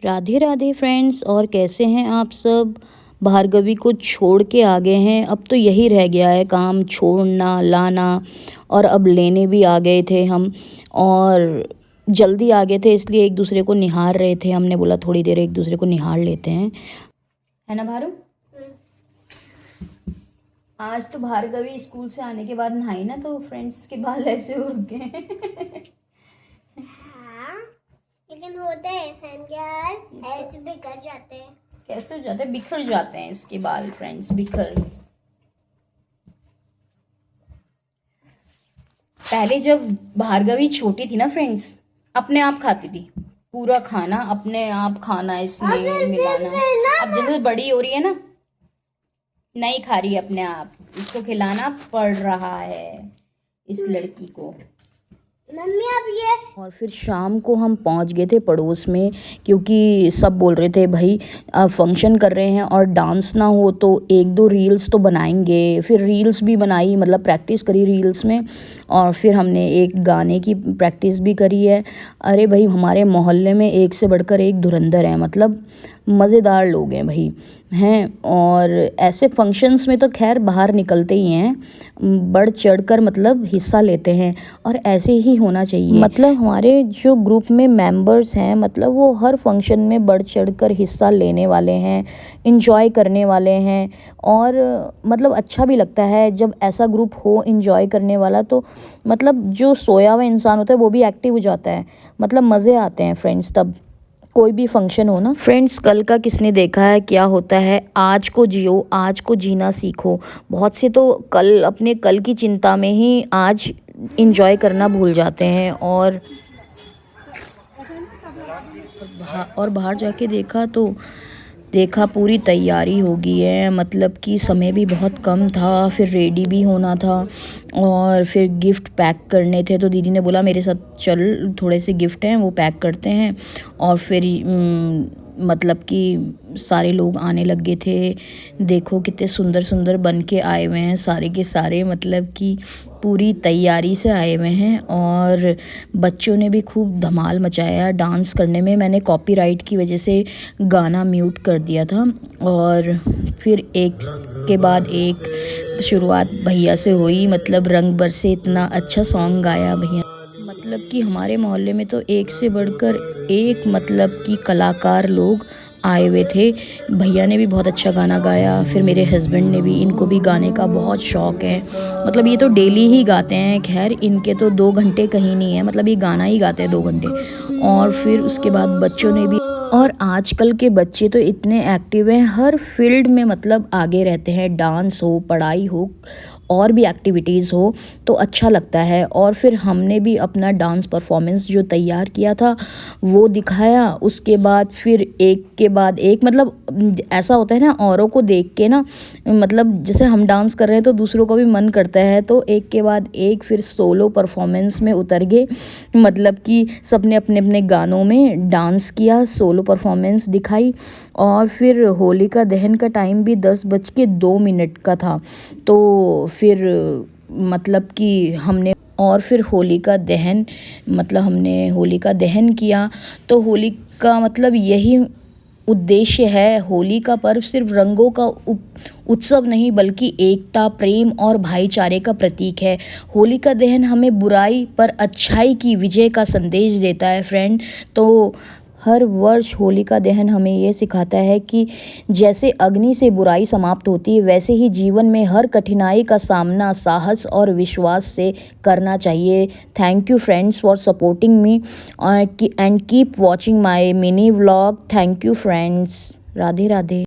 Radhe Radhe friends. और कैसे हैं आप सब। भार्गवी को छोड़ के आ गए हैं। अब तो यही रह गया है काम, छोड़ना लाना। और अब लेने भी आ गए थे हम, और जल्दी आ गए थे इसलिए एक दूसरे को निहार रहे थे। हमने बोला थोड़ी देर एक दूसरे को निहार लेते हैं, है ना भारू। आज तो भार्गवी स्कूल से आने के बाद नहाई ना, तो फ्रेंड्स के बाल ऐसे उड़ गए। लेकिन होते हैं ऐसे बिखर जाते हैं। कैसे हो जाते हैं? बिखर जाते हैं इसके बाल फ्रेंड्स, बिखर। पहले जब भार्गवी छोटी थी ना फ्रेंड्स, अपने आप खाती थी पूरा खाना, अपने आप खाना इसने मिलाना। अब जैसे बड़ी हो रही है ना, नहीं खा रही अपने आप, इसको खिलाना पड़ रहा है इस लड़की को। मम्मी अब ये। और फिर शाम को हम पहुंच गए थे पड़ोस में, क्योंकि सब बोल रहे थे भाई फंक्शन कर रहे हैं और डांस ना हो तो एक दो रील्स तो बनाएंगे। फिर रील्स भी बनाई, मतलब प्रैक्टिस करी रील्स में। और फिर हमने एक गाने की प्रैक्टिस भी करी है। अरे भाई हमारे मोहल्ले में एक से बढ़कर एक धुरंधर है, मतलब मज़ेदार लोग हैं भाई हैं। और ऐसे फंक्शंस में तो खैर बाहर निकलते ही हैं, बढ़ चढ़कर मतलब हिस्सा लेते हैं, और ऐसे ही होना चाहिए। मतलब हमारे जो ग्रुप में मेंबर्स हैं, मतलब वो हर फंक्शन में बढ़ चढ़कर हिस्सा लेने वाले हैं, इंजॉय करने वाले हैं। और मतलब अच्छा भी लगता है जब ऐसा ग्रुप हो इंजॉय करने वाला, तो मतलब जो सोया हुआ इंसान होता है वो भी एक्टिव हो जाता है, मतलब मज़े आते हैं फ्रेंड्स तब कोई भी फंक्शन हो ना। फ्रेंड्स कल का किसने देखा है क्या होता है, आज को जियो, आज को जीना सीखो। बहुत से तो कल अपने कल की चिंता में ही आज इंजॉय करना भूल जाते हैं। और बाहर जाके देखा पूरी तैयारी हो गई है, मतलब कि समय भी बहुत कम था, फिर रेडी भी होना था और फिर गिफ्ट पैक करने थे। तो दीदी ने बोला मेरे साथ चल, थोड़े से गिफ्ट हैं वो पैक करते हैं। और फिर मतलब कि सारे लोग आने लग गए थे। देखो कितने सुंदर सुंदर बन के आए हुए हैं सारे के सारे, मतलब कि पूरी तैयारी से आए हुए हैं। और बच्चों ने भी खूब धमाल मचाया डांस करने में। मैंने कॉपीराइट की वजह से गाना म्यूट कर दिया था। और फिर एक के बाद एक शुरुआत भैया से हुई, मतलब रंग बरसे, इतना अच्छा सॉन्ग गाया भैया। मतलब कि हमारे मोहल्ले में तो एक से बढ़कर एक मतलब कि कलाकार लोग आए हुए थे। भैया ने भी बहुत अच्छा गाना गाया, फिर मेरे हस्बैंड ने भी, इनको भी गाने का बहुत शौक़ है। मतलब ये तो डेली ही गाते हैं, खैर इनके तो 2 घंटे कहीं नहीं है, मतलब ये गाना ही गाते हैं 2 घंटे। और फिर उसके बाद बच्चों ने भी। और आजकल के बच्चे तो इतने एक्टिव हैं, हर फील्ड में मतलब आगे रहते हैं, डांस हो, पढ़ाई हो, और भी एक्टिविटीज़ हो, तो अच्छा लगता है। और फिर हमने भी अपना डांस परफॉर्मेंस जो तैयार किया था वो दिखाया। उसके बाद फिर एक के बाद एक, मतलब ऐसा होता है ना औरों को देख के ना, मतलब जैसे हम डांस कर रहे हैं तो दूसरों को भी मन करता है, तो एक के बाद एक फिर सोलो परफॉर्मेंस में उतर गए। मतलब कि सबने अपने अपने गानों में डांस किया, सोलो परफॉर्मेंस दिखाई। और फिर होलिका दहन का टाइम भी 10:02 का था, तो फिर मतलब कि हमने और फिर होलिका दहन, मतलब हमने होलिका दहन किया। तो होली का मतलब यही उद्देश्य है। होली का पर्व सिर्फ रंगों का उत्सव नहीं, बल्कि एकता, प्रेम और भाईचारे का प्रतीक है। होलिका दहन हमें बुराई पर अच्छाई की विजय का संदेश देता है फ्रेंड। तो हर वर्ष होलिका दहन हमें ये सिखाता है कि जैसे अग्नि से बुराई समाप्त होती है, वैसे ही जीवन में हर कठिनाई का सामना साहस और विश्वास से करना चाहिए। Thank you friends for supporting me and keep watching my mini vlog. Thank you friends. Radhe Radhe.